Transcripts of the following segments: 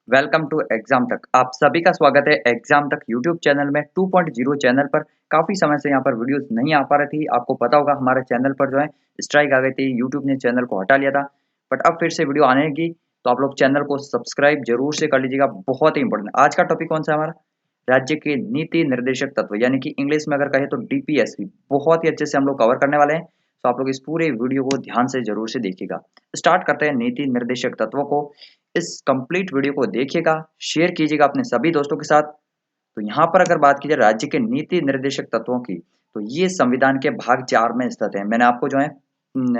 Welcome to exam तक। आप सभी का स्वागत है एग्जाम तक यूट्यूब चैनल में 2.0 चैनल पर। काफ़ी समय से यहाँ पर वीडियोस नहीं आ पा रही थी। आपको पता होगा हमारे चैनल पर जो है स्ट्राइक आ गई थी, यूट्यूब ने चैनल को हटा लिया था। बट अब फिर से वीडियो आने की, तो आप लोग चैनल को सब्सक्राइब जरूर से कर लीजिएगा, बहुत ही इंपॉर्टेंट। आज का टॉपिक कौन सा है हमारा? राज्य के नीति निर्देशक तत्व, यानी कि इंग्लिश में अगर कहें तो डीपीएसपी। बहुत ही अच्छे से हम लोग कवर करने वाले हैं, तो आप लोग इस पूरे वीडियो को ध्यान से जरूर से देखिएगा। स्टार्ट करते हैं नीति निर्देशक तत्वों को। इस कंप्लीट वीडियो को देखिएगा, शेयर कीजिएगा अपने सभी दोस्तों के साथ। तो यहाँ पर अगर बात की जाए राज्य के नीति निर्देशक तत्वों की, तो ये संविधान के भाग 4 में स्थित है। मैंने आपको जो है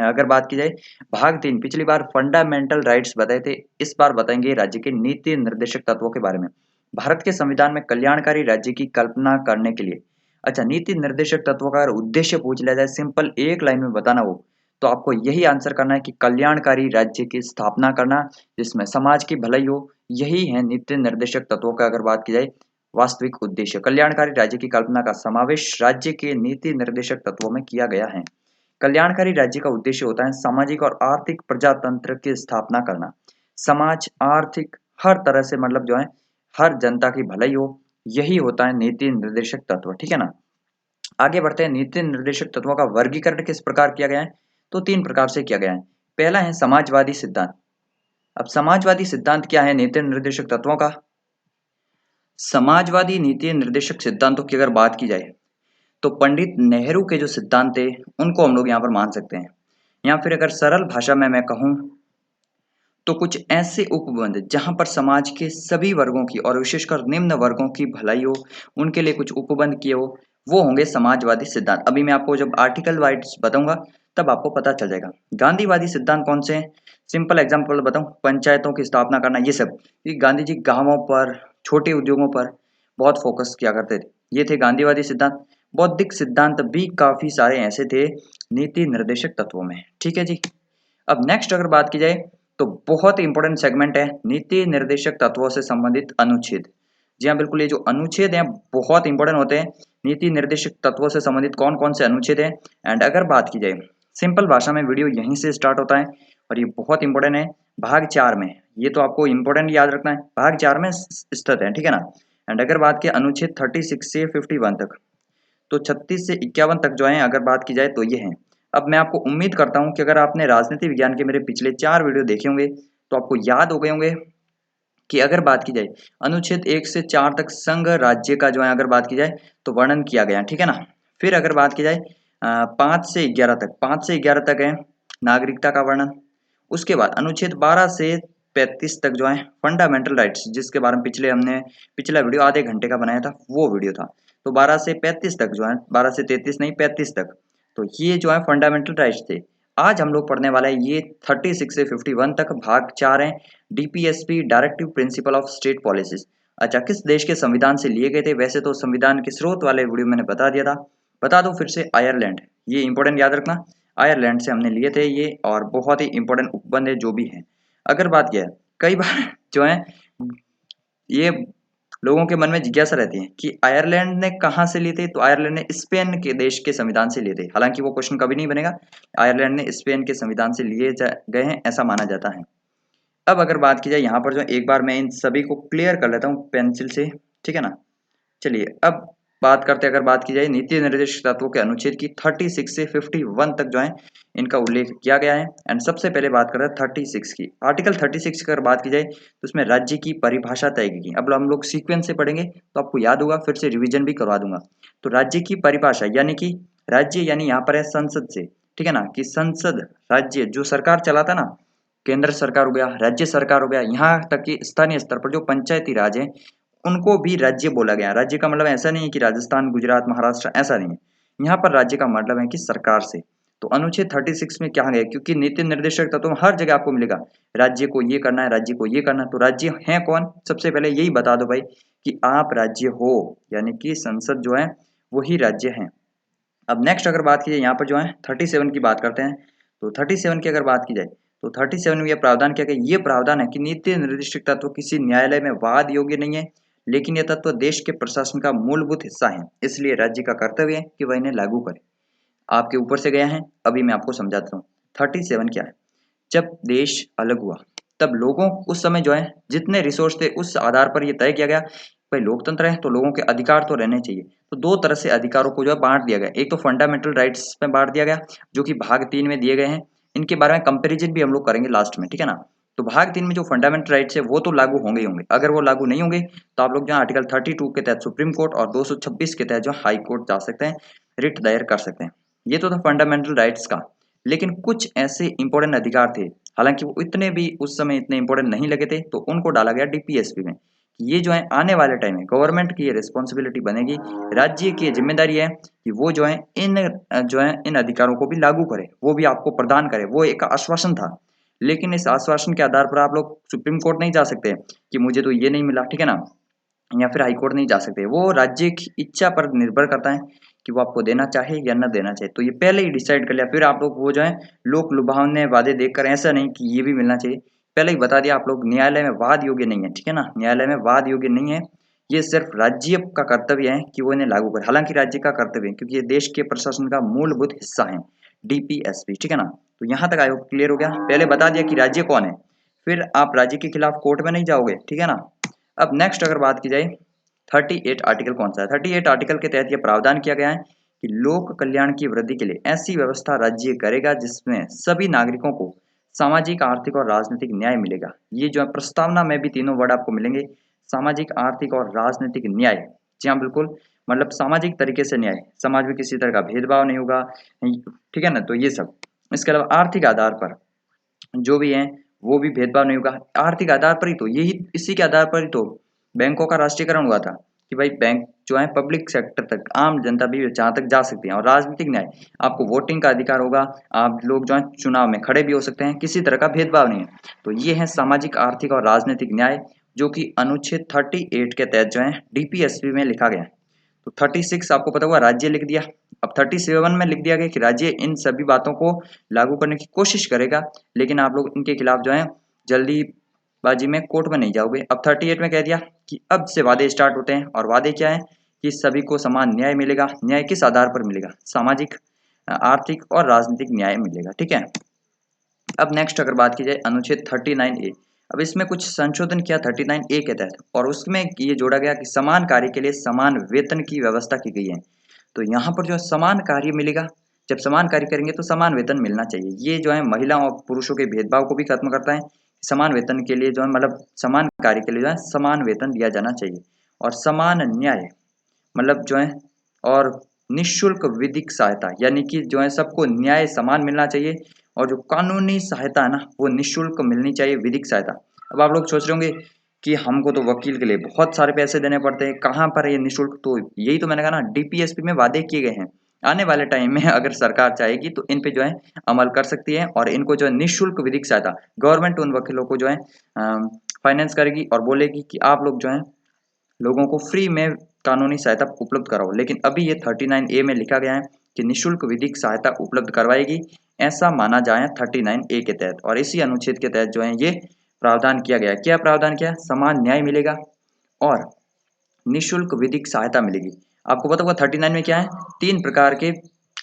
अगर बात की जाए भाग 3 पिछली बार फंडामेंटल राइट्स बताए थे, इस बार बताएंगे राज्य के नीति निर्देशक तत्वों के बारे में। भारत के संविधान में कल्याणकारी राज्य की कल्पना करने के लिए, अच्छा, नीति निर्देशक तत्वों का अगर उद्देश्य पूछ लिया जाए, सिंपल एक लाइन में बताना हो, तो आपको यही आंसर करना है कि कल्याणकारी राज्य की स्थापना करना, जिसमें समाज की भलाई हो। यही है नीति निर्देशक तत्वों का अगर बात की जाए वास्तविक उद्देश्य। कल्याणकारी राज्य की कल्पना का समावेश राज्य के नीति निर्देशक तत्वों में किया गया है। कल्याणकारी राज्य का उद्देश्य होता है सामाजिक और आर्थिक प्रजातंत्र की स्थापना करना। समाज, आर्थिक, हर तरह से मतलब जो है हर जनता की भलाई हो, यही होता है नीति निर्देशक तत्व। ठीक है ना। आगे बढ़ते हैं। नीति निर्देशक तत्वों का वर्गीकरण किस प्रकार किया गया है? तो 3 प्रकार से किया गया है। पहला है समाजवादी सिद्धांत। अब समाजवादी सिद्धांत क्या है नीति निर्देशक तत्वों का? समाजवादी नीति निर्देशक सिद्धांतों की अगर बात की जाए, तो पंडित नेहरू के जो सिद्धांत थे उनको हम लोग यहाँ पर मान सकते हैं। या फिर अगर सरल भाषा में मैं कहूँ, तो कुछ ऐसे उपबंध जहां पर समाज के सभी वर्गों की और विशेषकर निम्न वर्गों की भलाई हो, उनके लिए कुछ उपबंध किए हो, वो होंगे समाजवादी सिद्धांत। अभी मैं आपको जब आर्टिकल वाइज बताऊंगा तब आपको पता चल जाएगा। गांधीवादी सिद्धांत कौन से हैं? सिंपल एग्जांपल बताऊं, पंचायतों की स्थापना करना, ये सब। ये गांधी जी गांवों पर, छोटे उद्योगों पर बहुत फोकस किया करते थे। ये थे गांधीवादी सिद्धांत। बौद्धिक सिद्धांत भी काफी सारे ऐसे थे नीति निर्देशक तत्वों में। ठीक है जी। अब नेक्स्ट अगर बात की जाए, तो बहुत इंपॉर्टेंट सेगमेंट है नीति निर्देशक तत्वों से संबंधित अनुच्छेद। जी हाँ, बिल्कुल, ये जो अनुच्छेद हैं बहुत इंपॉर्टेंट होते हैं। नीति निर्देशक तत्वों से संबंधित कौन कौन से अनुच्छेद हैं, एंड अगर बात की जाए सिंपल भाषा में, वीडियो यहीं से स्टार्ट होता है और ये बहुत इंपॉर्टेंट है। भाग 4 में, ये तो आपको इंपॉर्टेंट याद रखना है, भाग 4 में स्थित है। ठीक है ना। एंड अगर बात की अनुच्छेद 36 से 51 तक, तो 36 से 51 तक जो है अगर बात की जाए तो ये है। अब मैं आपको उम्मीद करता हूं कि अगर आपने राजनीति विज्ञान के मेरे पिछले 4 वीडियो देखे होंगे, तो आपको याद हो गए होंगे कि अगर बात की जाए अनुच्छेद 1 से 4 तक संघ राज्य का जो है अगर बात की जाए तो वर्णन किया गया है। ठीक है ना। फिर अगर बात की जाए 5 से 11 तक है नागरिकता का वर्णन। उसके बाद अनुच्छेद 12 से 35 तक जो है फंडामेंटल राइट्स, जिसके बारे में हमने पिछला वीडियो आधे घंटे का बनाया था, वो वीडियो था। तो 12 से 35 तक जो है, 12 से 33 नहीं, 35 तक, तो ये जो है फंडामेंटल राइट्स थे। आज हम लोग पढ़ने वाला है ये 36 से 51 तक, भाग 4 है। DPSP, directive principle of state policies. अच्छा, किस देश के संविधान से लिए गए थे? वैसे तो संविधान के स्रोत वाले वीडियो मैंने बता दिया था, बता दूं फिर से, आयरलैंड। ये इंपॉर्टेंट याद रखना, आयरलैंड से हमने लिए थे ये, और बहुत ही इंपॉर्टेंट उपबंध है जो भी है। अगर बात किया है, कई बार जो है ये लोगों के मन में जिज्ञासा रहती है कि आयरलैंड ने कहाँ से लिए थे, तो आयरलैंड ने स्पेन के देश के संविधान से लिए थे। हालांकि वो क्वेश्चन कभी नहीं बनेगा, आयरलैंड ने स्पेन के संविधान से लिए गए हैं ऐसा माना जाता है। अब अगर बात की जाए यहाँ पर, जो एक बार मैं इन सभी को क्लियर कर लेता हूँ पेंसिल से। ठीक है ना। चलिए अब बात करते हैं, अगर बात की जाए नीति निर्देशक तत्वों के अनुच्छेद की 36 से 51 तक जो है इनका उल्लेख किया गया है। एंड सबसे पहले बात कर रहे हैं 36 की। आर्टिकल 36 की अगर बात की जाए तो उसमें राज्य की परिभाषा तय की। अब हम लोग सीक्वेंस से पढ़ेंगे तो आपको याद होगा, फिर से रिविजन भी करवा दूंगा। तो राज्य की परिभाषा, यानी कि राज्य यानी यहाँ पर है संसद से। ठीक है ना, कि संसद, राज्य जो सरकार चलाता ना, केंद्र सरकार हो गया, राज्य सरकार हो गया, यहाँ तक कि स्थानीय स्तर पर जो पंचायती राज है उनको भी राज्य बोला गया। राज्य का मतलब ऐसा नहीं है कि राजस्थान, गुजरात, महाराष्ट्र, ऐसा नहीं है। यहाँ पर राज्य का मतलब है कि सरकार से। तो अनुच्छेद 36 में क्या है, क्योंकि नीति निर्देशक तत्व में हर जगह आपको मिलेगा राज्य को ये करना है, राज्य को ये करना है। तो राज्य है कौन? सबसे पहले यही बता दो भाई कि आप राज्य हो, यानी कि संसद जो है वही राज्य है। अब नेक्स्ट अगर बात की जाए यहाँ पर जो है 37 की बात करते हैं। तो 37 की अगर बात की जाए तो 37 में यह प्रावधान क्या है? ये प्रावधान है कि नीति निर्दिष्ट तत्व किसी न्यायालय में वाद योग्य नहीं है, लेकिन यह तत्व देश के प्रशासन का मूलभूत हिस्सा है, इसलिए राज्य का कर्तव्य है कि वह इन्हें लागू करे। आपके ऊपर से गया है, अभी मैं आपको समझाता हूँ। 37 क्या है? जब देश अलग हुआ, तब लोगों उस समय जो है जितने रिसोर्स थे उस आधार पर ये तय किया गया, भाई लोकतंत्र है तो लोगों के अधिकार तो रहने चाहिए। तो दो तरह से अधिकारों को जो है बांट दिया गया, एक तो फंडामेंटल राइट्स में बांट दिया गया जो कि भाग 3 में दिए गए हैं। इनके बारे में कंपेरिजन भी हम लोग करेंगे लास्ट में, ठीक है ना। तो भाग 3 में जो फंडामेंटल राइट्स है वो तो लागू होंगे ही होंगे, अगर वो लागू नहीं होंगे तो आप लोग जो आर्टिकल 32 के तहत सुप्रीम कोर्ट और 226 के तहत जो हाई कोर्ट जा सकते हैं, रिट दायर कर सकते हैं। ये तो था फंडामेंटल राइट्स का। लेकिन कुछ ऐसे इंपॉर्टेंट अधिकार थे, हालांकि वो इतने भी उस समय इतने इंपॉर्टेंट नहीं लगे थे, तो उनको डाला गया डीपीएसपी में। ये जो है आने वाले टाइम में गवर्नमेंट की ये रिस्पॉन्सिबिलिटी बनेगी, राज्य की ये जिम्मेदारी है कि वो जो है इन अधिकारों को भी लागू करे, वो भी आपको प्रदान करे। वो एक आश्वासन था, लेकिन इस आश्वासन के आधार पर आप लोग सुप्रीम कोर्ट नहीं जा सकते कि मुझे तो ये नहीं मिला, ठीक है ना, या फिर हाई कोर्ट नहीं जा सकते। वो राज्य की इच्छा पर निर्भर करता है कि वो आपको देना चाहे या न देना चाहे। तो ये पहले ही डिसाइड कर लिया, फिर आप लोग वो जो है लोक लुभावने वादे देखकर ऐसा नहीं कि ये भी मिलना चाहिए, पहले ही बता दिया आप लोग न्यायालय में वाद योग्य नहीं है, ठीक है ना, न्यायालय में वाद योग्य नहीं है। ये सिर्फ राज्य का कर्तव्य है कि वो इन्हें लागू करे, हालांकि राज्य का कर्तव्य है क्योंकि ये देश के प्रशासन का मूलभूत हिस्सा है डीपीएसपी, ठीक है ना। तो यहाँ तक आयोग क्लियर हो गया, पहले बता दिया कि राज्य कौन है, फिर आप राज्य के खिलाफ कोर्ट में नहीं जाओगे, ठीक है ना। अब नेक्स्ट अगर बात की जाए 38 आर्टिकल कौन सा है, 38 आर्टिकल के तहत यह प्रावधान किया गया है कि लोक कल्याण की वृद्धि के लिए ऐसी व्यवस्था राज्य करेगा जिसमें सभी नागरिकों को सामाजिक, आर्थिक और राजनीतिक न्याय मिलेगा। ये जो है प्रस्तावना में भी तीनों वर्ड आपको मिलेंगे, सामाजिक, आर्थिक और राजनीतिक न्याय। जी हाँ बिल्कुल, मतलब सामाजिक तरीके से न्याय, समाज में किसी तरह का भेदभाव नहीं होगा, ठीक है ना। तो ये सब, इसके अलावा आर्थिक आधार पर जो भी है वो भी भेदभाव नहीं होगा। आर्थिक आधार पर ही तो, यही इसी के आधार पर ही तो बैंकों का राष्ट्रीयकरण हुआ था कि भाई बैंक जो है पब्लिक सेक्टर तक, आम जनता भी जहाँ तक जा सकती है। और राजनीतिक न्याय, आपको वोटिंग का अधिकार होगा, आप लोग जो है चुनाव में खड़े भी हो सकते हैं, किसी तरह का भेदभाव नहीं है। तो ये है सामाजिक, आर्थिक और राजनीतिक न्याय, जो कि अनुच्छेद 38 के तहत जो है डीपीएसपी में लिखा गया है। तो 36 आपको पता हुआ राज्य लिख दिया, अब 37 में लिख दिया गया कि राज्य इन सभी बातों को लागू करने की कोशिश करेगा, लेकिन आप लोग इनके खिलाफ जो है जल्दीबाजी में कोर्ट में नहीं जाओगे। अब 38 में कह दिया कि अब से वादे स्टार्ट होते हैं, और वादे क्या है कि सभी को समान न्याय मिलेगा। न्याय किस आधार पर मिलेगा, सामाजिक, आर्थिक और राजनीतिक न्याय मिलेगा, ठीक है। अब नेक्स्ट अगर बात की जाए अनुच्छेद 39A, अब इसमें कुछ संशोधन किया 39A के तहत, और उसमें ये जोड़ा गया कि समान कार्य के लिए समान वेतन की व्यवस्था की गई है। तो यहाँ पर जो है समान कार्य मिलेगा, जब समान कार्य करेंगे तो समान वेतन मिलना चाहिए। ये जो है महिलाओं और पुरुषों के भेदभाव को भी खत्म करता है। समान वेतन के लिए जो है, मतलब समान कार्य के लिए जो है समान वेतन दिया जाना चाहिए। और समान न्याय, मतलब जो है, और निःशुल्क विधिक सहायता, यानी कि जो है सबको न्याय समान मिलना चाहिए, और जो कानूनी सहायता है ना वो निःशुल्क मिलनी चाहिए, विधिक सहायता। अब आप लोग सोच रहे होंगे कि हमको तो वकील के लिए बहुत सारे पैसे देने पड़ते हैं, कहाँ पर है ये निःशुल्क, तो यही तो मैंने कहा ना, डीपीएसपी में वादे किए गए हैं। आने वाले टाइम में अगर सरकार चाहेगी तो इन पे जो है अमल कर सकती है, और इनको जो है निःशुल्क विधिक सहायता गवर्नमेंट उन वकीलों को जो है फाइनेंस करेगी, और बोलेगी कि आप लोग जो है लोगों को फ्री में कानूनी सहायता उपलब्ध कराओ। लेकिन अभी ये 39A में लिखा गया है कि निःशुल्क विधिक सहायता उपलब्ध करवाएगी, ऐसा माना जाए 39A के तहत। और इसी अनुच्छेद के तहत जो है ये प्रावधान किया गया। क्या प्रावधान किया, समान न्याय मिलेगा और निःशुल्क विधिक सहायता मिलेगी। आपको पता होगा 39 में क्या है, 3 प्रकार के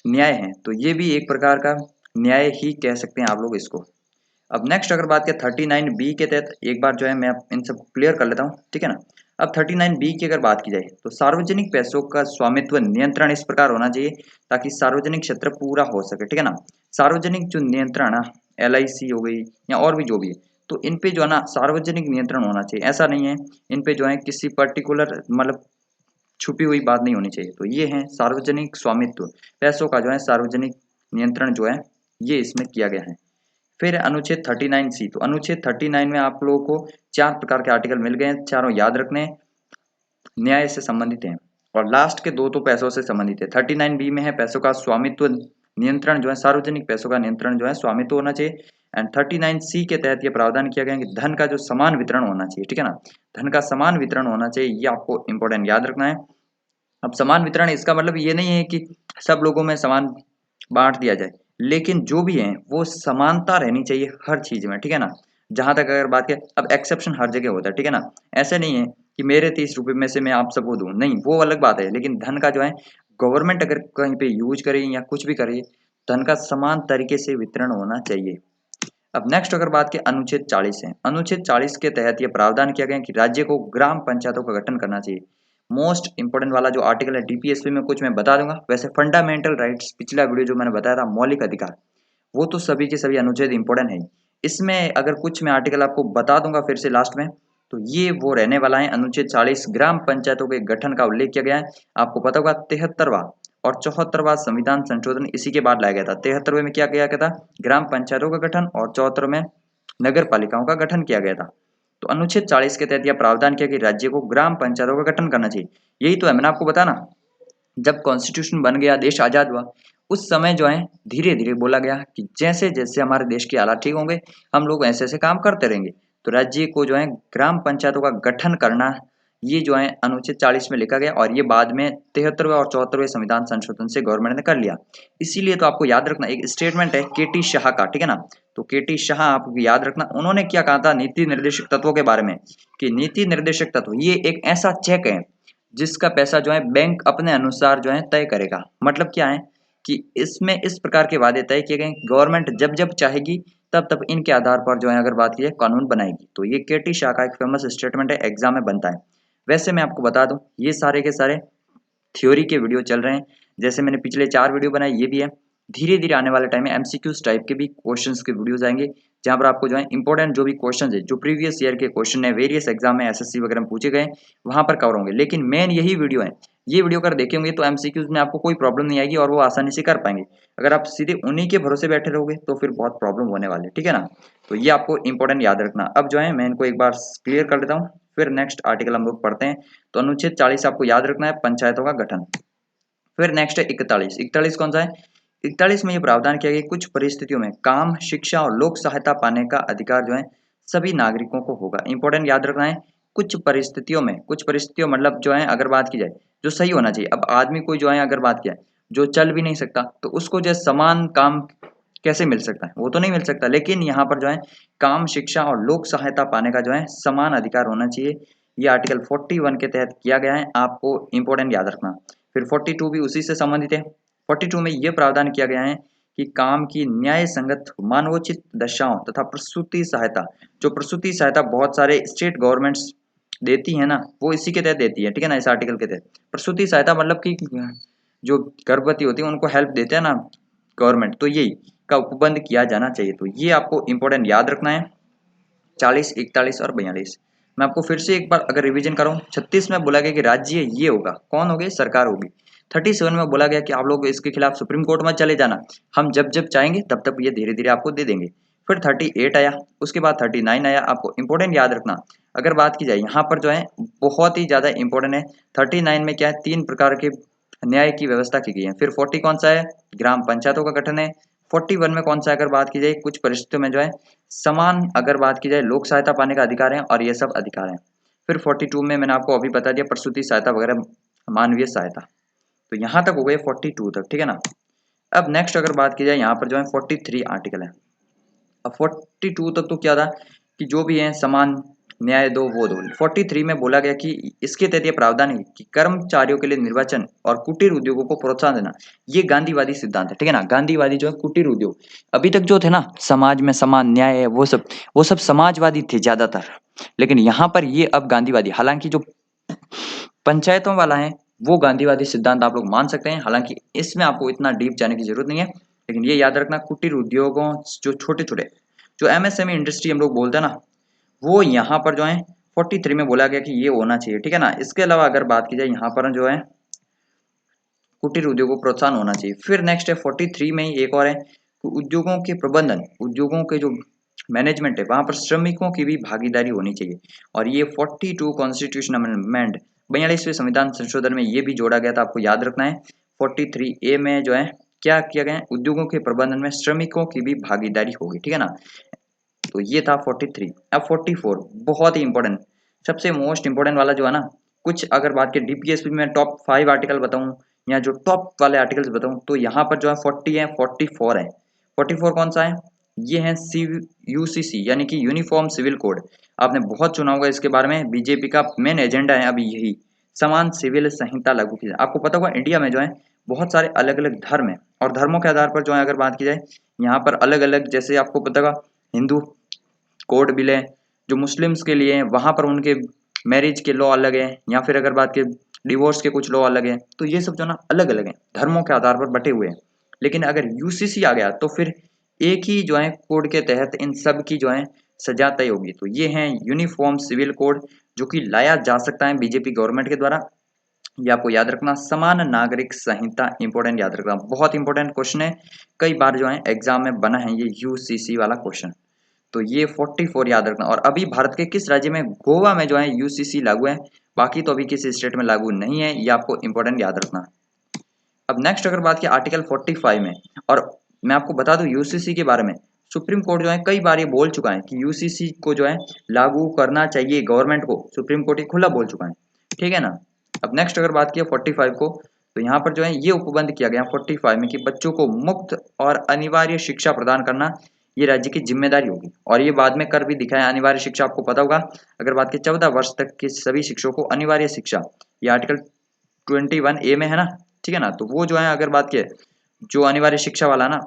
न्याय हैं, तो ये भी एक प्रकार का न्याय ही कह सकते हैं आप लोग इसको। अब नेक्स्ट अगर बात करें 39B के तहत, एक बार जो है मैं इन सब क्लियर कर लेता हूँ, ठीक है ना। अब 39B की अगर बात की जाए तो सार्वजनिक पैसों का स्वामित्व नियंत्रण इस प्रकार होना चाहिए ताकि सार्वजनिक क्षेत्र पूरा हो सके, ठीक है ना। सार्वजनिक जो नियंत्रण है, LIC हो गई या और भी जो भी है, तो इन पे जो है ना सार्वजनिक नियंत्रण होना चाहिए। ऐसा नहीं है इन पे जो है किसी पर्टिकुलर, मतलब छुपी हुई बात नहीं होनी चाहिए। तो ये है सार्वजनिक स्वामित्व, पैसों का जो है सार्वजनिक नियंत्रण जो है ये इसमें किया गया है। फिर अनुच्छेद 39C, तो अनुच्छेद 39 में आप लोगों को 4 प्रकार के आर्टिकल मिल गए हैं, चारों याद रखने हैं, न्याय से संबंधित हैं। और लास्ट के दो तो पैसों से संबंधित है। 39B में है पैसों का स्वामित्व नियंत्रण, जो है सार्वजनिक पैसों का नियंत्रण जो है स्वामित्व होना चाहिए। एंड 39C के तहत ये प्रावधान किया गया है कि धन का जो समान वितरण होना चाहिए, ठीक है ना, धन का समान वितरण होना चाहिए, ये आपको इंपॉर्टेंट याद रखना है। अब समान वितरण इसका मतलब ये नहीं है कि सब लोगों में समान बांट दिया जाए, लेकिन जो भी है वो समानता रहनी चाहिए हर चीज में, ठीक है ना। जहां तक अगर बात करें, अब एक्सेप्शन हर जगह होता है, ठीक है ना, ऐसे नहीं है कि मेरे 30 रुपए में से मैं आप सबको दूं, नहीं, वो अलग बात है। लेकिन धन का जो है गवर्नमेंट अगर कहीं पे यूज करे या कुछ भी करे, धन का समान तरीके से वितरण होना चाहिए। अब नेक्स्ट अगर बात की अनुच्छेद 40 है, अनुच्छेद 40 के तहत ये प्रावधान किया गया है कि राज्य को ग्राम पंचायतों का गठन करना चाहिए। मोस्ट इंपोर्टेंट वाला जो आर्टिकल है डीपीएसपी में कुछ मैं बता दूंगा। वैसे फंडामेंटल राइट्स पिछला वीडियो जो मैंने बताया था मौलिक अधिकार, वो तो सभी के सभी अनुच्छेद इंपोर्टेंट है। इसमें अगर कुछ मैं आर्टिकल आपको बता दूंगा फिर से लास्ट में, तो ये वो रहने वाला है। अनुच्छेद 40 ग्राम पंचायतों के गठन का उल्लेख किया गया है। आपको पता होगा 73वां और 74वां संविधान संशोधन इसी के बाद लाया गया था। 73वें में क्या किया गया था, ग्राम पंचायतों का गठन, और 74 में नगर पालिकाओं का गठन किया गया था। तो अनुच्छेद 40 के तहत यह प्रावधान किया कि राज्य को ग्राम पंचायतों का गठन करना चाहिए। यही तो है, मैंने आपको बताया ना, जब कॉन्स्टिट्यूशन बन गया, देश आजाद हुआ, उस समय जो है धीरे धीरे बोला गया कि जैसे जैसे हमारे देश के हालात ठीक होंगे हम लोग ऐसे ऐसे काम करते रहेंगे। तो राज्य को जो है ग्राम पंचायतों का गठन करना, ये जो है अनुच्छेद 40 में लिखा गया, और ये बाद में 73वें और 74वें संविधान संशोधन से गवर्नमेंट ने कर लिया। इसीलिए तो आपको याद रखना, एक स्टेटमेंट है केटी शाह का, ठीक है ना। तो केटी शाह आपको याद रखना, उन्होंने क्या कहा था नीति निर्देशक तत्वों के बारे में, कि नीति निर्देशक तत्व ये एक ऐसा चेक है जिसका पैसा जो है बैंक अपने अनुसार जो है तय करेगा। मतलब क्या है कि इसमें इस प्रकार के वादे तय किए गए, गवर्नमेंट जब जब चाहेगी तब तब इनके आधार पर जो है अगर बात की जाए कानून बनाएगी। तो ये केटी शाह का एक फेमस स्टेटमेंट है, एग्जाम में बनता है। वैसे मैं आपको बता दूं ये सारे के सारे थ्योरी के वीडियो चल रहे हैं, जैसे मैंने पिछले 4 वीडियो बनाए ये भी है। धीरे धीरे आने वाले टाइम में एमसीक्यूज टाइप के भी क्वेश्चंस के वीडियोस आएंगे, जहां पर आपको जो है इंपॉर्टेंट जो भी क्वेश्चन है, जो प्रीवियस ईयर के क्वेश्चन है वेरियस एग्जाम में एसएससी वगैरह में पूछे गए, वहां पर कवर होंगे। लेकिन मेन यही वीडियो है, ये वीडियो अगर देखेंगे तो एमसीक्यूज में आपको कोई प्रॉब्लम नहीं आएगी और वो आसानी से कर पाएंगे। अगर आप सीधे उन्हीं के भरोसे बैठे रहोगे तो फिर बहुत प्रॉब्लम होने वाले, ठीक है ना। तो ये आपको इंपॉर्टेंट याद रखना। अब जो है मैं इनको एक बार क्लियर कर देता हूँ, फिर नेक्स्ट आर्टिकल हम लोग पढ़ते हैं। तो अनुच्छेद 40 आपको याद रखना है, पंचायतों का गठन। फिर नेक्स्ट है 41। 41 कौन सा है, 41 में ये प्रावधान किया गया कुछ परिस्थितियों में काम, शिक्षा और लोक सहायता पाने का अधिकार जो है सभी नागरिकों को होगा। इंपॉर्टेंट याद रखना है, कुछ परिस्थितियों में, कुछ परिस्थितियों मतलब जो है अगर बात की जाए जो सही होना चाहिए। अब आदमी कोई जो है अगर बात किया जो चल भी नहीं सकता, तो उसको जो समान काम कैसे मिल सकता है, वो तो नहीं मिल सकता। लेकिन यहाँ पर जो है काम, शिक्षा और लोक सहायता पाने का जो है समान अधिकार होना चाहिए। ये आर्टिकल 41 के तहत किया गया है, आपको इंपॉर्टेंट याद रखना। फिर 42 भी उसी से संबंधित है। 42 में यह प्रावधान किया गया है कि काम की न्याय संगत मानवोचित दशाओं तथा प्रसूति सहायता, जो प्रसूति सहायता बहुत सारे स्टेट गवर्नमेंट्स देती है ना, वो इसी के तहत देती है, ठीक है ना, इस आर्टिकल के तहत। प्रसूति सहायता मतलब कि जो गर्भवती होती है उनको हेल्प देते हैं ना गवर्नमेंट, तो यही का उपबंध किया जाना चाहिए। तो ये आपको इंपॉर्टेंट याद रखना है, 40, 41 और 42। मैं आपको फिर से एक बार अगर रिवीजन करूं, 36 में बोला गया कि राज्य ये होगा, कौन होगी, सरकार होगी। 37 में बोला गया कि आप लोग इसके खिलाफ सुप्रीम कोर्ट में चले जाना, हम जब जब चाहेंगे तब तक ये धीरे धीरे आपको दे देंगे। फिर 38 आया, उसके बाद 39 आया। आपको इंपॉर्टेंट याद रखना, अगर बात की जाए यहाँ पर जो है बहुत ही ज्यादा इंपॉर्टेंट है। 39 में क्या है, 3 प्रकार के न्याय की व्यवस्था की गई है। फिर 40 कौन सा है, ग्राम पंचायतों का गठन है। 41 में कौन सा अगर बात की जाए, कुछ परिस्थितियों में जो है समान अगर बात की जाए लोक सहायता पाने का अधिकार है, और ये सब अधिकार है। फिर 42 में मैंने आपको अभी बता दिया प्रसूति सहायता वगैरह, मानवीय सहायता। तो यहाँ तक हो गए 42 तक, ठीक है ना। अब नेक्स्ट अगर बात की जाए यहाँ पर जो है 43 आर्टिकल है। अब 42 तक तो क्या था कि जो भी है समान न्याय दो वो दो। 43 में बोला गया कि इसके तहत ये प्रावधान है कि कर्मचारियों के लिए निर्वाचन और कुटीर उद्योगों को प्रोत्साहन देना। ये गांधीवादी सिद्धांत है, ठीक है ना। गांधीवादी जो है कुटीर उद्योग, अभी तक जो थे ना समाज में समान न्याय है, वो सब समाजवादी थे ज्यादातर। लेकिन यहाँ पर ये अब गांधीवादी, हालांकि जो पंचायतों वाला है वो गांधीवादी सिद्धांत आप लोग मान सकते हैं, हालांकि इसमें आपको इतना डीप जाने की जरूरत नहीं है। लेकिन ये याद रखना कुटीर उद्योगों, जो छोटे छोटे जो एमएसएमई इंडस्ट्री हम लोग बोलते हैं ना, वो यहाँ पर जो है 43 में बोला गया कि ये होना चाहिए, ठीक है ना। इसके अलावा अगर बात की जाए यहाँ पर जो है कुटीर उद्योगों को प्रोत्साहन होना चाहिए। फिर नेक्स्ट है 43 में ही एक और है, उद्योगों के प्रबंधन, उद्योगों के जो मैनेजमेंट है वहां पर श्रमिकों की भी भागीदारी होनी चाहिए। और ये 42 कॉन्स्टिट्यूशन अमेंडमेंट 42वें संविधान संशोधन में ये भी जोड़ा गया था, आपको याद रखना है। 43A में जो है क्या किया गया है, उद्योगों के प्रबंधन में श्रमिकों की भी भागीदारी होगी, ठीक है ना। तो ये था 43। अब 44 बहुत ही इंपॉर्टेंट, सबसे मोस्ट इंपॉर्टेंट वाला जो है ना, कुछ अगर बात के डीपीएसपी में टॉप 5 आर्टिकल बताऊं या जो टॉप वाले आर्टिकल्स बताऊं, तो यहाँ पर जो है 40 है, 44 है। 44 कौन सा है, ये है यूसीसी यानी कि यूनिफॉर्म सिविल कोड। आपने बहुत सुना होगा इसके बारे में, बीजेपी का मेन एजेंडा है अभी यही, समान सिविल संहिता लागू की जाए। आपको पता होगा इंडिया में जो है बहुत सारे अलग अलग धर्म है, और धर्मों के आधार पर जो है अगर बात की जाए यहाँ पर अलग अलग, जैसे आपको पता होगा हिंदू कोड बिल है, जो मुस्लिम्स के लिए हैं वहाँ पर उनके मैरिज के लॉ अलग है, या फिर अगर बात के डिवोर्स के कुछ लॉ अलग है, तो ये सब जो ना अलग अलग हैं, धर्मों के आधार पर बटे हुए हैं। लेकिन अगर यूसीसी आ गया तो फिर एक ही जो है कोड के तहत इन सब की जो है सजा तय होगी। तो ये है यूनिफॉर्म सिविल कोड, जो कि लाया जा सकता है बीजेपी गवर्नमेंट के द्वारा। ये आपको याद रखना। समान नागरिक संहिता, इंपॉर्टेंट याद रखना, बहुत इंपॉर्टेंट क्वेश्चन है, कई बार जो है एग्जाम में बना है ये यूसीसी वाला क्वेश्चन। तो ये 44 याद रखना। और अभी भारत के किस राज्य में, गोवा में जो है यूसीसी लागू है, बाकी तो अभी किसी स्टेट में लागू नहीं है, ये आपको इंपॉर्टेंट याद रखना। अब नेक्स्ट अगर बात की आर्टिकल 45 में, और मैं आपको बता दूं यूसीसी के बारे में, सुप्रीम कोर्ट जो है कई बार ये बोल चुका है कि यूसीसी को जो है लागू करना चाहिए गवर्नमेंट को, सुप्रीम कोर्ट ये खुला बोल चुका है, ठीक है ना। अब नेक्स्ट अगर बात की 45 को, तो यहाँ पर जो है ये उपबंध किया गया 45 में कि बच्चों को मुफ्त और अनिवार्य शिक्षा प्रदान करना ये राज्य की जिम्मेदारी होगी, और ये बाद में कर भी दिखाया। अनिवार्य शिक्षा आपको पता होगा, अगर बात की 14 वर्ष तक के सभी शिक्षकों को अनिवार्य शिक्षा, ये आर्टिकल 21A में है ना, ठीक है ना। तो वो जो है अगर बात की जो अनिवार्य शिक्षा वाला ना,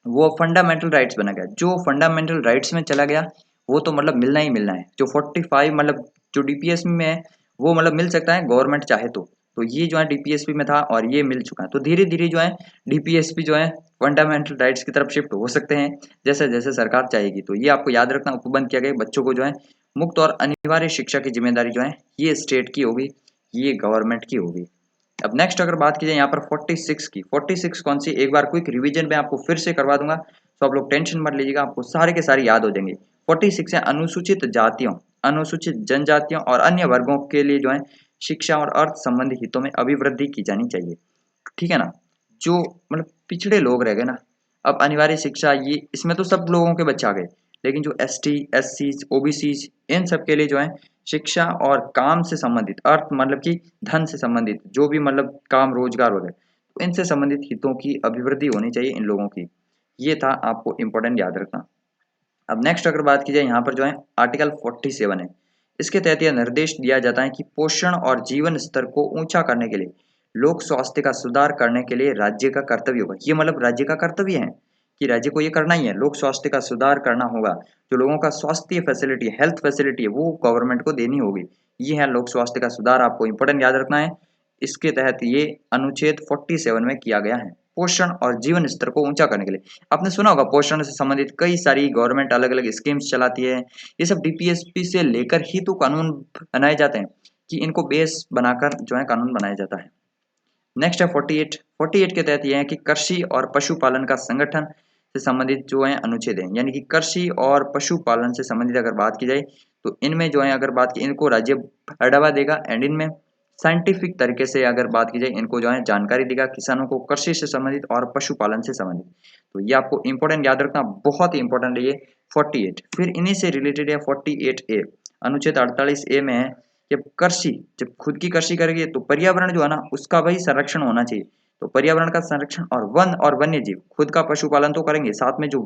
वो फंडामेंटल राइट्स बना गया, जो फंडामेंटल राइट्स में चला गया वो तो मतलब मिलना ही मिलना है। जो 45 मतलब जो डीपीएसपी में है वो मतलब मिल सकता है गवर्नमेंट चाहे तो ये जो है डीपीएसपी में था और ये मिल चुका है। तो धीरे धीरे जो है डीपीएसपी जो है फंडामेंटल राइट्स की तरफ शिफ्ट हो सकते हैं जैसे जैसे सरकार चाहेगी। तो ये आपको याद रखना, उपबंध किया गया बच्चों को जो है मुक्त और अनिवार्य शिक्षा की जिम्मेदारी जो है ये स्टेट की होगी, ये गवर्नमेंट की होगी। अब नेक्स्ट अगर बात की जाए यहाँ पर 46 की, 46 कौन सी, एक बार क्विक रिवीजन में आपको फिर से करवा दूंगा, तो आप लोग टेंशन मत लीजिएगा, आपको सारे के सारे याद हो जाएंगे। 46 है अनुसूचित जातियों, अनुसूचित जनजातियों और अन्य वर्गों के लिए जो है शिक्षा और अर्थ संबंधी हितों में अभिवृद्धि की जानी चाहिए, ठीक है ना। जो मतलब पिछड़े लोग रह गए ना, अब अनिवार्य शिक्षा ये इसमें तो सब लोगों के बच्चे आ गए, लेकिन जो एसटी एससी ओबीसी इन सब के लिए जो है शिक्षा और काम से संबंधित, अर्थ मतलब कि धन से संबंधित जो भी मतलब काम रोजगार वगैरह, तो इनसे संबंधित हितों की अभिवृद्धि होनी चाहिए इन लोगों की। ये था आपको इंपॉर्टेंट याद रखना। अब नेक्स्ट अगर बात की जाए यहाँ पर जो है आर्टिकल 47 है, इसके तहत यह निर्देश दिया जाता है कि पोषण और जीवन स्तर को ऊंचा करने के लिए, लोक स्वास्थ्य का सुधार करने के लिए राज्य का कर्तव्य होगा। ये मतलब राज्य का कर्तव्य है कि राज्य को ये करना ही है, लोक स्वास्थ्य का सुधार करना होगा। जो लोगों का स्वास्थ्य फैसिलिटी, हेल्थ फैसिलिटी है वो गवर्नमेंट को देनी होगी। ये है लोक स्वास्थ्य का सुधार, आपको इंपॉर्टेंट याद रखना है। इसके तहत ये अनुच्छेद 47 में किया गया है, पोषण और जीवन स्तर को ऊंचा करने के लिए। आपने सुना होगा पोषण से संबंधित कई सारी गवर्नमेंट अलग अलग स्कीम्स चलाती है, ये सब डीपीएसपी से लेकर ही तो कानून बनाए जाते हैं, कि इनको बेस बनाकर जो है कानून बनाया जाता है। नेक्स्ट है 48 के तहत यह है कि कृषि और पशुपालन का संगठन से संबंधित जो है अनुच्छेद है, यानी कि कृषि और पशुपालन से संबंधित अगर बात की जाए तो इनमें जो है अगर बात की इनको राज्य बढ़ावा देगा, एंड इनमें साइंटिफिक तरीके से अगर बात की जाए इनको जो है जानकारी देगा किसानों को कृषि से संबंधित और पशुपालन से संबंधित। तो ये आपको इंपॉर्टेंट याद रखना, बहुत ही इंपॉर्टेंट है ये 48। फिर इन्हीं से रिलेटेड है 48A, अनुच्छेद 48A में है जब कृषि, जब खुद की कृषि करेंगे तो पर्यावरण जो है ना उसका भाई संरक्षण होना चाहिए। तो पर्यावरण का संरक्षण और वन और वन्य जीव, खुद का पशुपालन तो करेंगे, साथ में जो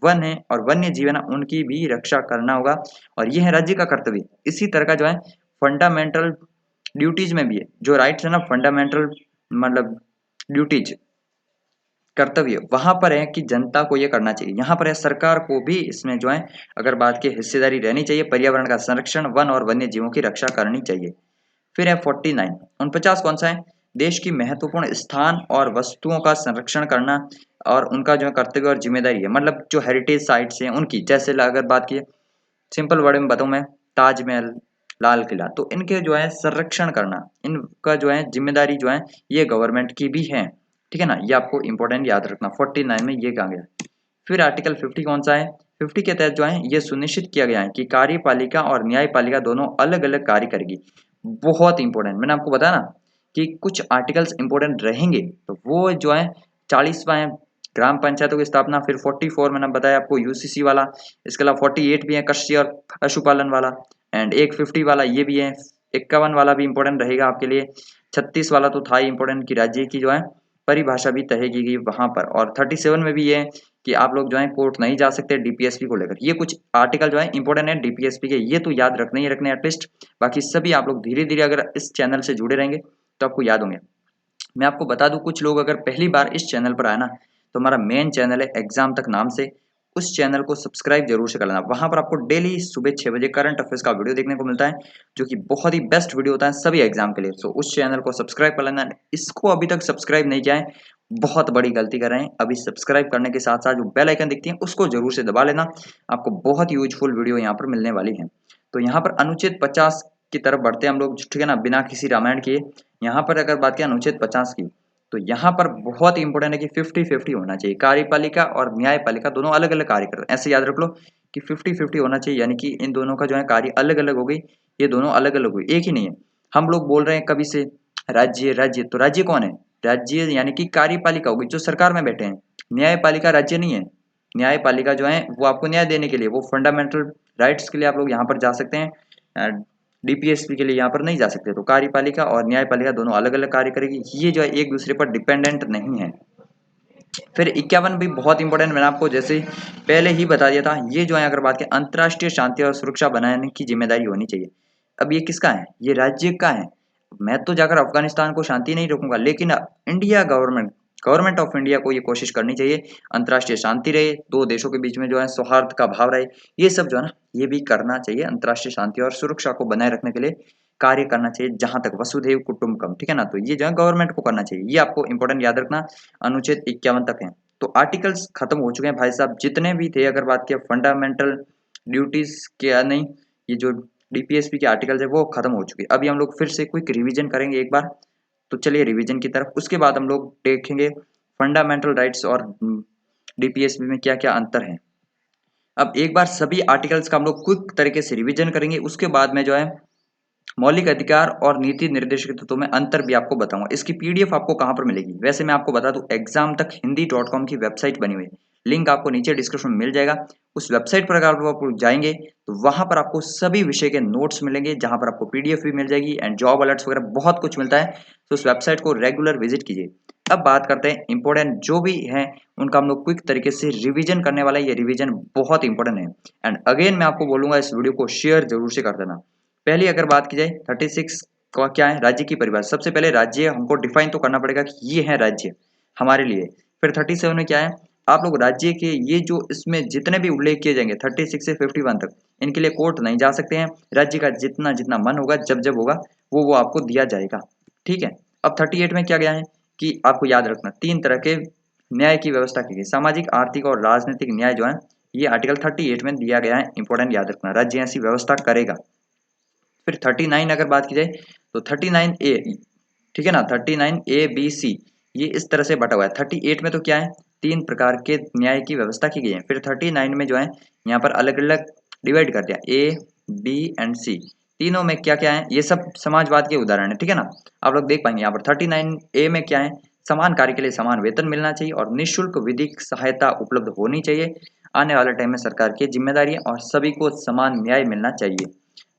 वन है और वन्य जीव है ना उनकी भी रक्षा करना होगा, और ये है राज्य का कर्तव्य। इसी तरह का जो है फंडामेंटल ड्यूटीज में भी है, जो राइट्स है ना फंडामेंटल मतलब ड्यूटीज कर्तव्य वहां पर है कि जनता को ये करना चाहिए। यहाँ पर है सरकार को भी इसमें जो है अगर बात की हिस्सेदारी रहनी चाहिए, पर्यावरण का संरक्षण, वन और वन्य जीवों की रक्षा करनी चाहिए। फिर है 49 कौन सा है, देश की महत्वपूर्ण स्थान और वस्तुओं का संरक्षण करना और उनका जो है कर्तव्य और जिम्मेदारी है। मतलब जो हेरिटेज साइट्स हैं उनकी, जैसे अगर बात की सिंपल वर्ड में बताऊं मैं, ताजमहल, लाल किला, तो इनके जो है संरक्षण करना, इनका जो है जिम्मेदारी जो है ये गवर्नमेंट की भी है, ठीक है ना। ये आपको इंपॉर्टेंट याद रखना, 49 में ये कहा गया। फिर आर्टिकल 50 कौन सा है, 50 के तहत जो है ये सुनिश्चित किया गया है कि कार्यपालिका और न्यायपालिका दोनों अलग अलग कार्य करेगी। बहुत इंपॉर्टेंट, मैंने आपको बताया ना कि कुछ आर्टिकल्स इंपॉर्टेंट रहेंगे, तो वो जो है 40वां है ग्राम पंचायतों की स्थापना, फिर 44 मैंने बताया आपको यूसीसी वाला, इसके अलावा 48 भी है कृषि और पशुपालन वाला, एंड एक 50 वाला ये भी है, 51 वाला भी इंपॉर्टेंट रहेगा आपके लिए, 36 वाला तो था ही इंपॉर्टेंट कि राज्य की जो है परिभाषा भी तय की गई वहां पर, और 37 में भी ये है कि आप लोग जो है कोर्ट नहीं जा सकते डीपीएसपी को लेकर। ये कुछ आर्टिकल जो है इंपॉर्टेंट है डीपीएसपी के, ये तो याद रखने ही रखने एटलीस्ट, बाकी सभी आप लोग धीरे धीरे अगर इस चैनल से जुड़े रहेंगे तो आपको याद होंगे। मैं आपको बता दूं कुछ लोग अगर पहली बार इस चैनल पर आए ना, तो हमारा मेन चैनल है एग्जाम तक नाम से, उस चैनल को सब्सक्राइब जरूर से कर लेना। वहां पर आपको डेली सुबह 6 बजे करंट अफेयर्स का वीडियो देखने को मिलता है, जो कि बहुत ही बेस्ट वीडियो होता है सभी एग्जाम के लिए। सो उस चैनल को सब्सक्राइब कर लेना। इसको अभी तक सब्सक्राइब नहीं किया है, बहुत बड़ी गलती कर रहे हैं। अभी सब्सक्राइब करने के साथ साथ जो बेल आइकन दिखती है उसको जरूर से दबा लेना, आपको बहुत यूजफुल वीडियो यहाँ पर मिलने वाली है। तो यहाँ पर अनुच्छेद 50 की तरफ बढ़ते हैं हम लोग, ठीक है ना, बिना किसी रामायण किए। यहाँ पर अगर बात करें अनुच्छेद 50 की, तो यहाँ पर बहुत इंपॉर्टेंट है कि 50-50 होना चाहिए। कार्यपालिका और न्यायपालिका दोनों अलग अलग कार्य करते हैं, ऐसे याद रख लो कि 50-50 होना चाहिए, यानी कि इन दोनों का जो है कार्य अलग अलग हो गई, ये दोनों अलग अलग हुई, एक ही नहीं है। हम लोग बोल रहे हैं कभी से राज्य राज्य, तो राज्य कौन है? राज्य यानी कि कार्यपालिका होगी जो सरकार में बैठे हैं। न्यायपालिका राज्य नहीं है। न्यायपालिका जो है वो आपको न्याय देने के लिए, वो फंडामेंटल राइट्स के लिए आप लोग यहाँ पर जा सकते हैं, डीपीएसपी के लिए यहाँ पर नहीं जा सकते। तो कार्यपालिका और न्यायपालिका दोनों अलग अलग कार्य करेगी, ये जो है एक दूसरे पर डिपेंडेंट नहीं है। फिर 51 भी बहुत इंपॉर्टेंट, मैंने आपको जैसे पहले ही बता दिया था। ये जो है अगर बात करें, अंतर्राष्ट्रीय शांति और सुरक्षा बनाने की जिम्मेदारी होनी चाहिए। अब ये किसका है? ये राज्य का है। मैं तो जाकर अफगानिस्तान को शांति नहीं रोकूंगा, लेकिन इंडिया गवर्नमेंट ऑफ इंडिया को ये कोशिश करनी चाहिए अंतर्राष्ट्रीय शांति रहे, दो देशों के बीच में जो है सौहार्द का भाव रहे। ये सब जो है ना, ये भी करना चाहिए। अंतर्राष्ट्रीय शांति और सुरक्षा को बनाए रखने के लिए कार्य करना चाहिए, जहां तक वसुधैव कुटुंबकम, ठीक है ना। तो ये जो है गवर्नमेंट को करना चाहिए, ये आपको इंपॉर्टेंट याद रखना। अनुच्छेद 51 तक है। तो आर्टिकल्स खत्म हो चुके हैं भाई साहब, जितने भी थे। अगर बात किया फंडामेंटल ड्यूटीज के, नहीं, ये जो डीपीएसपी के आर्टिकल्स है वो खत्म हो चुके हैं। अभी हम लोग फिर से क्विक रिवीजन करेंगे एक बार। तो चलिए रिवीजन की तरफ, उसके बाद हम लोग देखेंगे फंडामेंटल राइट्स और डीपीएसपी में क्या क्या अंतर है। अब एक बार सभी आर्टिकल्स का हम लोग क्विक तरीके से रिवीजन करेंगे, उसके बाद में जो है मौलिक अधिकार और नीति निर्देशक तत्वों में अंतर भी आपको बताऊंगा। इसकी पीडीएफ आपको कहां पर मिलेगी? वैसे मैं आपको बता दूं, एग्जाम तक हिंदी.com की वेबसाइट बनी हुई है, लिंक आपको नीचे डिस्क्रिप्शन में मिल जाएगा। उस वेबसाइट पर अगर आप जाएंगे तो वहां पर आपको सभी विषय के नोट्स मिलेंगे, जहां पर आपको पीडीएफ भी मिल जाएगी एंड जॉब अलर्ट्स वगैरह बहुत कुछ मिलता है। तो उस वेबसाइट को रेगुलर विजिट कीजिए। अब बात करते हैं इंपॉर्टेंट जो भी है उनका हम लोग क्विक तरीके से रिवीजन करने वाला है। ये रिवीजन बहुत इंपॉर्टेंट है एंड अगेन मैं आपको बोलूंगा इस वीडियो को शेयर जरूर से कर देना। पहली अगर बात की जाए 36 का क्या है, राज्य की परिभाषा। सबसे पहले राज्य हमको डिफाइन तो करना पड़ेगा कि ये है राज्य हमारे लिए। फिर 37 में क्या है, आप लोग राज्य के ये जो इसमें जितने भी उल्लेख किए जाएंगे 36 से 51 तक, इनके लिए कोर्ट नहीं जा सकते हैं। राज्य का जितना जितना मन होगा, जब जब होगा वो आपको दिया जाएगा, ठीक है। अब 38 में क्या गया है कि आपको याद रखना 3 तरह के न्याय की व्यवस्था की गई, सामाजिक, आर्थिक और राजनीतिक न्याय जो है ये आर्टिकल 38 में दिया गया है। इंपॉर्टेंट याद रखना, राज्य ऐसी व्यवस्था करेगा। फिर 39 अगर बात की जाए तो 39A, ठीक है ना, 39A B C ये इस तरह से बटा हुआ है। 38 में तो क्या है, 3 प्रकार के न्याय की व्यवस्था की गई है। फिर 39 में जो है यहाँ पर अलग अलग डिवाइड कर दिया, A B and C, तीनों में क्या क्या है, ये सब समाजवाद के उदाहरण है, ठीक है ना। आप लोग देख पाएंगे यहाँ पर 39A में क्या है, समान कार्य के लिए समान वेतन मिलना चाहिए और निःशुल्क विधिक सहायता उपलब्ध होनी चाहिए। आने वाले टाइम में सरकार की जिम्मेदारी है और सभी को समान न्याय मिलना चाहिए।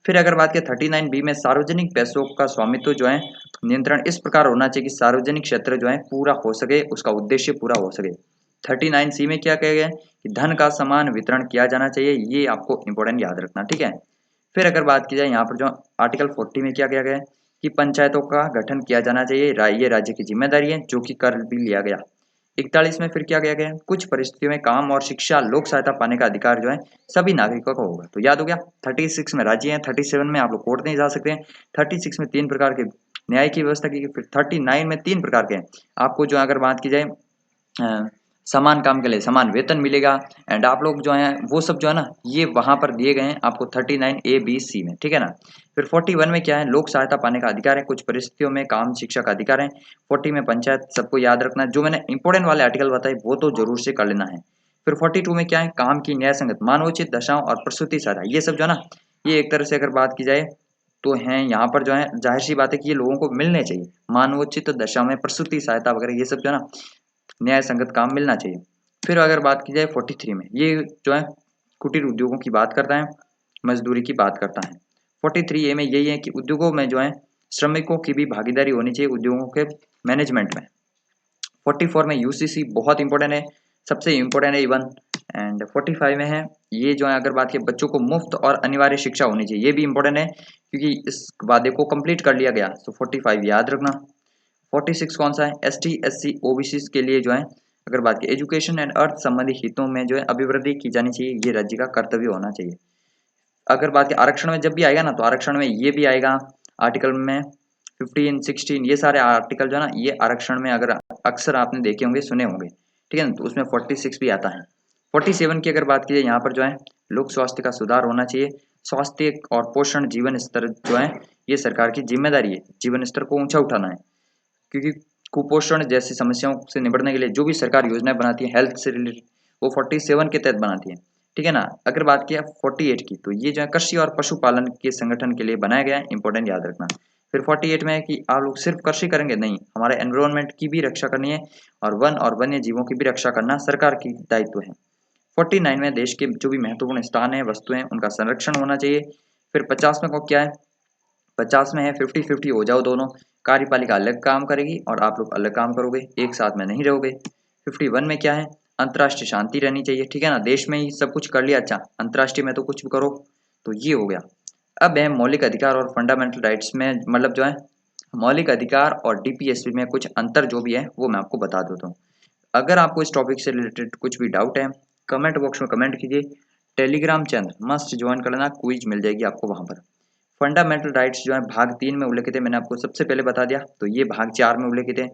फिर अगर बात करें 39B में, सार्वजनिक पैसों का स्वामित्व जो है नियंत्रण इस प्रकार होना चाहिए कि सार्वजनिक क्षेत्र जो है पूरा हो सके, उसका उद्देश्य पूरा हो सके। 39C में क्या कहा गया है कि धन का समान वितरण किया जाना चाहिए, ये आपको इंपॉर्टेंट याद रखना, ठीक है। फिर अगर बात की जाए यहाँ पर जो आर्टिकल 40 में क्या किया गया है कि पंचायतों का गठन किया जाना चाहिए, ये राज्य की जिम्मेदारी है, जो कि कर भी लिया गया। 41 में फिर क्या किया गया, कुछ परिस्थितियों में काम और शिक्षा लोक सहायता पाने का अधिकार जो है सभी नागरिकों को होगा। तो याद हो गया। 36 में राज्य है, 37 में आप लोग कोर्ट नहीं जा सकते हैं, 36 में 3 प्रकार के न्याय की व्यवस्था की, फिर 39 में 3 प्रकार के आपको जो अगर बात की जाए समान काम के लिए समान वेतन मिलेगा एंड आप लोग जो है वो सब जो है ना ये वहां पर दिए गए हैं आपको 39A B C में, ठीक है ना। फिर 41 में क्या है, लोक सहायता पाने का अधिकार है, कुछ परिस्थितियों में काम शिक्षा का अधिकार है। 40 में पंचायत, सबको याद रखना, जो मैंने इंपॉर्टेंट वाले आर्टिकल बताए वो तो जरूर से कर लेना है। फिर 42 में क्या है, काम की न्याय संगत, मानवोचित दशाओं और प्रसूति सहायता, ये सब जो है ना ये एक तरह से अगर बात की जाए तो है यहाँ पर जो है जाहिर सी बात है कि ये लोगों को मिलने चाहिए। मानवोचित दशा में प्रसूति सहायता वगैरह ये सब जो है ना न्याय संगत काम मिलना चाहिए। फिर अगर बात की जाए 43 में, ये जो है कुटीर उद्योगों की बात करता है, मजदूरी की बात करता है। 43A में यही है कि उद्योगों में जो है श्रमिकों की भी भागीदारी होनी चाहिए उद्योगों के मैनेजमेंट में। 44 में UCC बहुत इंपॉर्टेंट है, सबसे इंपॉर्टेंट है इवन। एंड 45 में है ये जो है अगर बात की बच्चों को मुफ्त और अनिवार्य शिक्षा होनी चाहिए, ये भी इंपॉर्टेंट है क्योंकि इस वादे को कंप्लीट कर लिया गया। तो 45 याद रखना। 46 कौन सा है, ST SC OBC के लिए जो है अगर बात की एजुकेशन एंड अर्थ संबंधी हितों में जो है अभिवृद्धि की जानी चाहिए, ये राज्य का कर्तव्य होना चाहिए। अगर बात की आरक्षण में जब भी आएगा ना, तो आरक्षण में ये भी आएगा आर्टिकल में 15, 16, ये सारे आर्टिकल जो है ना, ये आरक्षण में अगर अक्सर आपने देखे होंगे, सुने होंगे, ठीक है ना, तो उसमें 46 भी आता है। 47 की अगर बात की जाए, यहाँ पर जो है लोक स्वास्थ्य का सुधार होना चाहिए। स्वास्थ्य और पोषण जीवन स्तर जो है, ये सरकार की जिम्मेदारी है, जीवन स्तर को ऊंचा उठाना है, क्योंकि कुपोषण जैसी समस्याओं से निपटने के लिए जो भी सरकार योजनाएं बनाती है हेल्थ से रिलेटेड, वो 47 के तहत बनाती है, ठीक है ना। अगर बात किया 48 की, तो ये जो है कृषि और पशुपालन के संगठन के लिए बनाया गया है, इंपॉर्टेंट याद रखना। फिर 48 में है कि आप लोग सिर्फ कृषि करेंगे नहीं, हमारे एनवायरनमेंट की भी रक्षा करनी है, और वन और वन्य जीवों की भी रक्षा करना सरकार की दायित्व है। 49 में देश के जो भी महत्वपूर्ण स्थान है, वस्तुएं, उनका संरक्षण होना चाहिए। फिर 50 में को क्या है, 50 में है 50-50 हो जाओ दोनों, कार्यपालिका अलग काम करेगी और आप लोग अलग काम करोगे, एक साथ में नहीं रहोगे। 51 में क्या है, अंतर्राष्ट्रीय शांति रहनी चाहिए, ठीक है ना, देश में ही सब कुछ कर लिया, अच्छा अंतर्राष्ट्रीय में तो कुछ भी करो, तो ये हो गया। अब है मौलिक अधिकार और फंडामेंटल राइट्स में, मतलब जो है मौलिक अधिकार और डीपीएसपी में कुछ अंतर जो भी है वो मैं आपको बता देता हूँ। अगर आपको इस टॉपिक से रिलेटेड कुछ भी डाउट है, कमेंट बॉक्स में कमेंट कीजिए। टेलीग्राम चैनल मस्ट ज्वाइन कर लेना, क्विज मिल जाएगी आपको वहां पर। फंडामेंटल राइट्स जो है भाग 3 में उल्लेखित है, मैंने आपको सबसे पहले बता दिया, तो ये भाग 4 में उल्लेखित है।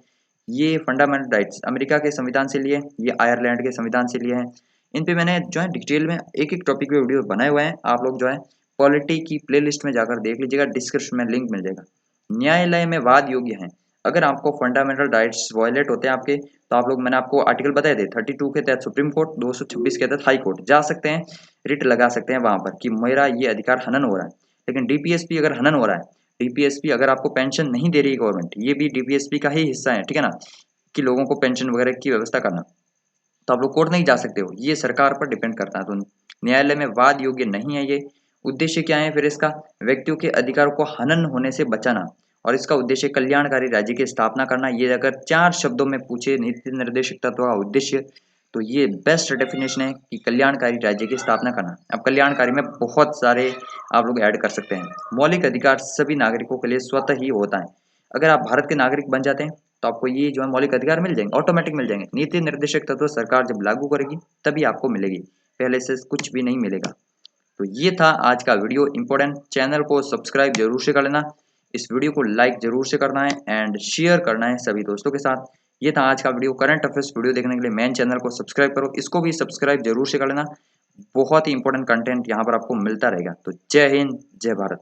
ये फंडामेंटल राइट्स अमेरिका के संविधान से लिए, ये आयरलैंड के संविधान से लिए हैं। इन पे मैंने जो है डिटेल में एक एक टॉपिक पे वीडियो बनाए हुए हैं, आप लोग जो है पॉलिटी की प्लेलिस्ट में जाकर देख लीजिएगा, डिस्क्रिप्शन में लिंक मिल जाएगा। न्यायालय में वाद योग्य है, अगर आपको फंडामेंटल राइट्स वायलेट होते हैं आपके, तो आप लोग, मैंने आपको आर्टिकल बताए थे 32 के तहत सुप्रीम कोर्ट, 226 के तहत हाई कोर्ट जा सकते हैं, रिट लगा सकते हैं वहां पर कि मेरा ये अधिकार हनन हो रहा है। लेकिन डीपीएसपी अगर हनन हो रहा है, डीपीएसपी अगर आपको पेंशन नहीं दे रही है गवर्नमेंट, ये भी डीपीएसपी का ही हिस्सा है, ठीक है ना, कि लोगों को पेंशन वगैरह की व्यवस्था करना, तो आप लोग कोर्ट नहीं जा सकते हो, ये सरकार पर डिपेंड करता है। तो न्यायालय में वाद योग्य नहीं है ये। उद्देश्य क्या है फिर इसका, व्यक्तियों के अधिकारों को हनन होने से बचाना, और इसका उद्देश्य कल्याणकारी राज्य की स्थापना करना। ये अगर 4 शब्दों में पूछे नीति निर्देशक तत्व का उद्देश्य, तो ये बेस्ट डेफिनेशन है कि कल्याणकारी राज्य की स्थापना करना। अब कल्याणकारी में बहुत सारे आप लोग ऐड कर सकते हैं। मौलिक अधिकार सभी नागरिकों के लिए स्वतः ही होता है, अगर आप भारत के नागरिक बन जाते हैं तो आपको ये जो है मौलिक अधिकार मिल जाएंगे, ऑटोमेटिक मिल जाएंगे। नीति निर्देशक तत्व सरकार जब लागू करेगी तभी आपको मिलेगी, पहले से कुछ भी नहीं मिलेगा। तो ये था आज का वीडियो इंपॉर्टेंट। चैनल को सब्सक्राइब जरूर से कर लेना, इस वीडियो को लाइक जरूर से करना है एंड शेयर करना है सभी दोस्तों के साथ। ये था आज का वीडियो। करंट अफेयर्स वीडियो देखने के लिए मेन चैनल को सब्सक्राइब करो, इसको भी सब्सक्राइब जरूर से कर लेना, बहुत ही इंपॉर्टेंट कंटेंट यहाँ पर आपको मिलता रहेगा। तो जय हिंद, जय भारत।